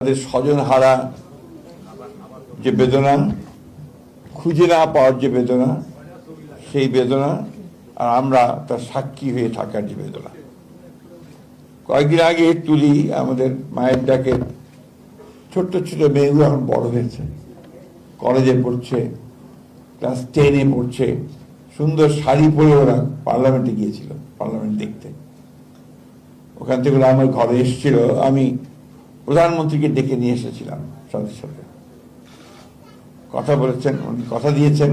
তাদের স্বজন হারা যে বেদনা, খুঁজে না পাওয়ার যে বেদনা, সেই বেদনা আর আমরা তার সাক্ষী হয়ে থাকার যে বেদনা। কয়েকদিন আগে তুলি আমাদের মায়ের ডাকে ছোট্ট ছোট মেয়েগুলো এখন বড় হয়েছে, কলেজে পড়ছে, ক্লাস 10-এ পড়ছে, সুন্দর শাড়ি পরে ওরা পার্লামেন্টে গিয়েছিল, পার্লামেন্ট দেখতে। ওখান থেকে ওরা আমার ঘরে এসেছিল, আমি প্রধানমন্ত্রীকে ডেকে নিয়ে এসেছিলাম, সাথে সাথে কথা বলেছেন, উনি কথা দিয়েছেন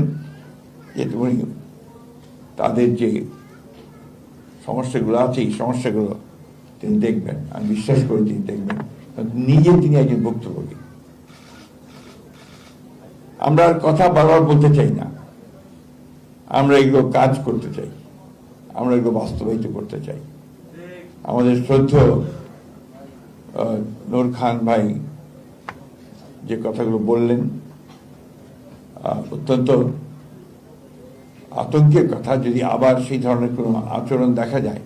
যে উনি তাদের যে সমস্যাগুলো আছে এই সমস্যাগুলো তিনি দেখবেন। আমি বিশ্বাস করি তিনি দেখবেন, নিজে তিনি একজন ভুক্তভোগী। আমরা আর কথা বারবার বলতে চাই না, আমরা এগুলো কাজ করতে চাই, আমরা এগুলো বাস্তবায়িত করতে চাই। আমাদের শ্রদ্ধেয় নূর খান ভাই যে কথাগুলো বললেন অত্যন্ত আতঙ্কের কথা। যদি আবার সেই ধরনের কোনো আচরণ দেখা যায়,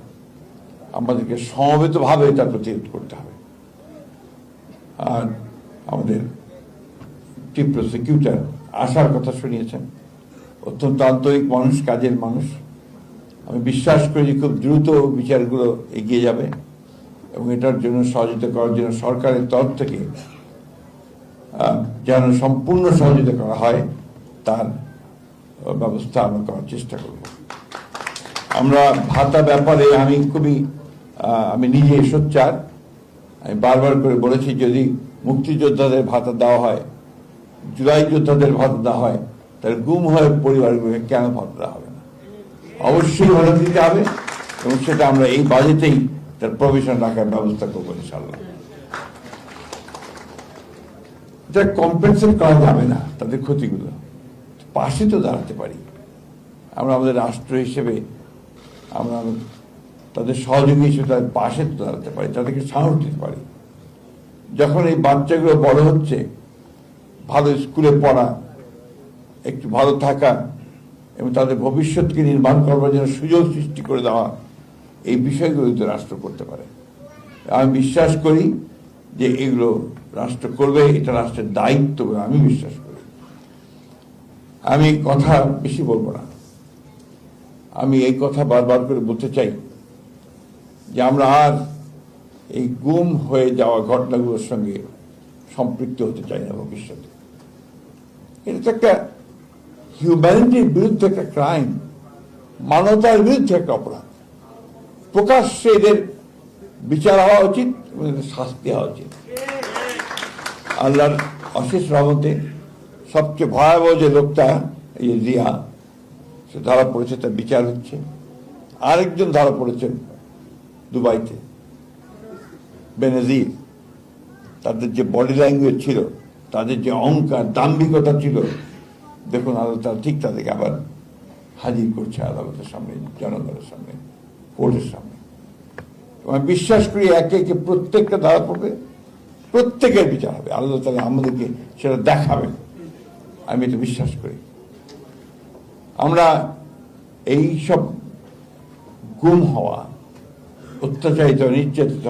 আমাদেরকে সমবেতভাবে তা প্রতিরোধ করতে হবে। আর আমাদের চিফ প্রসিকিউটর আসার কথা শুনিয়েছেন, অত্যন্ত আন্তরিক মানুষ, কাজের মানুষ। আমি বিশ্বাস করি যে খুব দ্রুত বিচারগুলো এগিয়ে যাবে এবং এটার জন্য সহযোগিতা করার জন্য সরকারের তরফ থেকে যেন সম্পূর্ণ সহযোগিতা করা হয় তার ব্যবস্থা আমরা করার চেষ্টা করব। আমরা ভাতা ব্যাপারে আমি নিজে সোচ্চার। আমি বারবার করে বলেছি, যদি মুক্তিযোদ্ধাদের ভাতা দেওয়া হয়, জুলাই যোদ্ধাদের ভাতা দেওয়া হয়, তাহলে গুম হয়ে পরিবারগুলোকে কেন ভাতা দেওয়া হবে না? অবশ্যই ভাতা দিতে হবে এবং সেটা আমরা এই বাজেটেই তার প্রভিশন রাখার ব্যবস্থা করবো ইনশাআল্লাহ। এটা কম্পেনসেট করা যাবে না, তাদের ক্ষতিগুলো পাশে তো দাঁড়াতে পারি আমরা, আমাদের রাষ্ট্র হিসেবে আমরা তাদের সহযোগী হিসেবে তাদের পাশে তো দাঁড়াতে পারি, তাদেরকে সাহস দিতে পারি। যখন এই বাচ্চাগুলো বড় হচ্ছে, ভালো স্কুলে পড়া, একটু ভালো থাকা এবং তাদের ভবিষ্যৎকে নির্মাণ করবার জন্য সুযোগ সৃষ্টি করে দেওয়া, এই বিষয়গুলো তো রাষ্ট্র করতে পারে। আমি বিশ্বাস করি যে এগুলো রাষ্ট্র করবে, এটা রাষ্ট্রের দায়িত্ব বলে আমি বিশ্বাস করি। আমি কথা বেশি বলবো না, আমি এই কথা বারবার করে বলতে চাই যে আমরা আর এই গুম হয়ে যাওয়া ঘটনাগুলোর সঙ্গে সম্পৃক্ত হতে চাই না ভবিষ্যতে। এটা তো একটা হিউম্যানিটির বিরুদ্ধে একটা ক্রাইম, মানবতার বিরুদ্ধে একটা অপরাধ। প্রকাশ্যে এদের বিচার হওয়া উচিত এবং এদের শাস্তি হওয়া উচিত। আল্লাহর অশেষ রহমতে সবচেয়ে ভয়াবহ যে লোকটা, এই জিয়া, সে ধরা পড়েছে, তার বিচার হচ্ছে। আরেকজন ধরা পড়েছেন দুবাইতে, বেনজির। তাদের যে বডি ল্যাঙ্গুয়েজ ছিল, তাদের যে অহংকার, দাম্ভিকতা ছিল, দেখুন আল্লাহ ঠিক তাদেরকে আবার হাজির করছে আদালতের সামনে, জনগণের সামনে, কোর্টের সামনে। আমি বিশ্বাস করি একে একে প্রত্যেকটা ধরা পড়বে, প্রত্যেকের বিচার হবে, আল্লাহ তাআলা আমাদেরকে সেটা দেখাবেন, আমি এটা বিশ্বাস করি। আমরা এই সব গুম হওয়া, অত্যাচারিত, নির্যাতিত,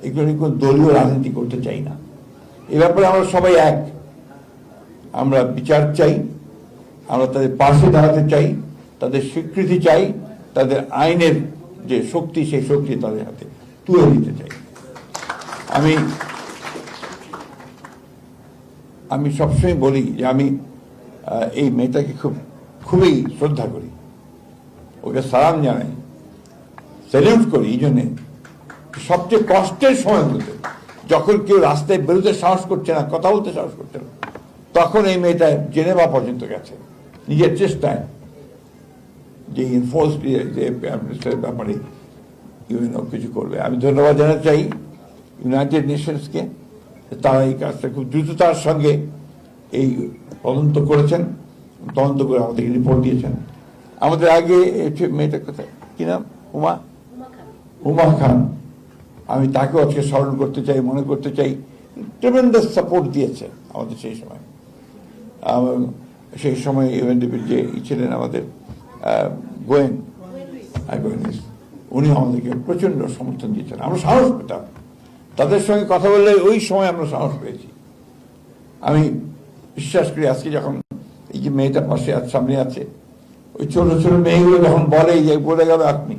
এগুলো নিয়ে কোনো দলীয় রাজনীতি করতে চাই না। এ ব্যাপারে আমরা সবাই এক। আমরা বিচার চাই, আমরা তাদের পাশে দাঁড়াতে চাই, তাদের স্বীকৃতি চাই, তাদের আইনের যে শক্তি, সেই শক্তি তাদের হাতে তুলে দিতে চাই। আমি সবসময় বলি যে আমি এই মেয়েটাকে খুবই শ্রদ্ধা করি, ওকে সালাম জানাই, স্যালিউট করি। এই জন্যে সবচেয়ে কষ্টের সময়গুলোতে, যখন কেউ রাস্তায় বেরোতে সাহস করছে না, কথা বলতে সাহস করছে না, তখন এই মেয়েটা জেনেভা পর্যন্ত গেছে নিজের চেষ্টায়, যে ব্যাপারে ইউএনও কিছু করবে। আমি ধন্যবাদ জানাতে চাই ইউনাইটেড নেশনসকে, তারা এই কাজটা খুব দ্রুততার সঙ্গে এই তদন্ত করেছেন, তদন্ত করে আমাদেরকে রিপোর্ট দিয়েছেন। আমাদের আগে মেয়েটার কোথায়, কি নাম, উমা খান, আমি তাকেও আজকে স্মরণ করতে চাই, মনে করতে চাই। ট্রেমেন্ডাস সাপোর্ট দিয়েছে আমাদের সেই সময়। সেই সময় ইউএনডিপির যে ছিলেন আমাদের গোয়েন, উনি আমাদেরকে প্রচন্ড সমর্থন দিয়েছেন, আমরা সাহস পেতাম তাদের সঙ্গে কথা বললে ওই সময় আমরা সাহস পেয়েছি। আমি বিশ্বাস করি আজকে যখন এই যে মেয়েটা পাশে সামনে আছে, ওই ছোট ছোট মেয়েগুলো যখন বলে যে বলে গেল আপনি,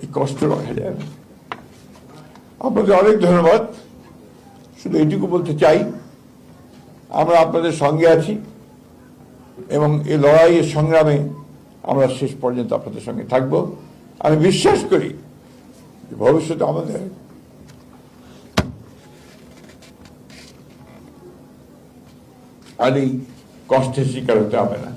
এই কষ্ট রাখা যায় না। আপনাদের অনেক ধন্যবাদ। শুধু এটুকু বলতে চাই, আমরা আপনাদের সঙ্গে আছি এবং এই লড়াইয়ের সংগ্রামে আমরা শেষ পর্যন্ত আপনাদের সঙ্গে থাকব। আমি বিশ্বাস করি যে ভবিষ্যতে আমাদের আর এই কষ্টের শিকার হতে হবে না।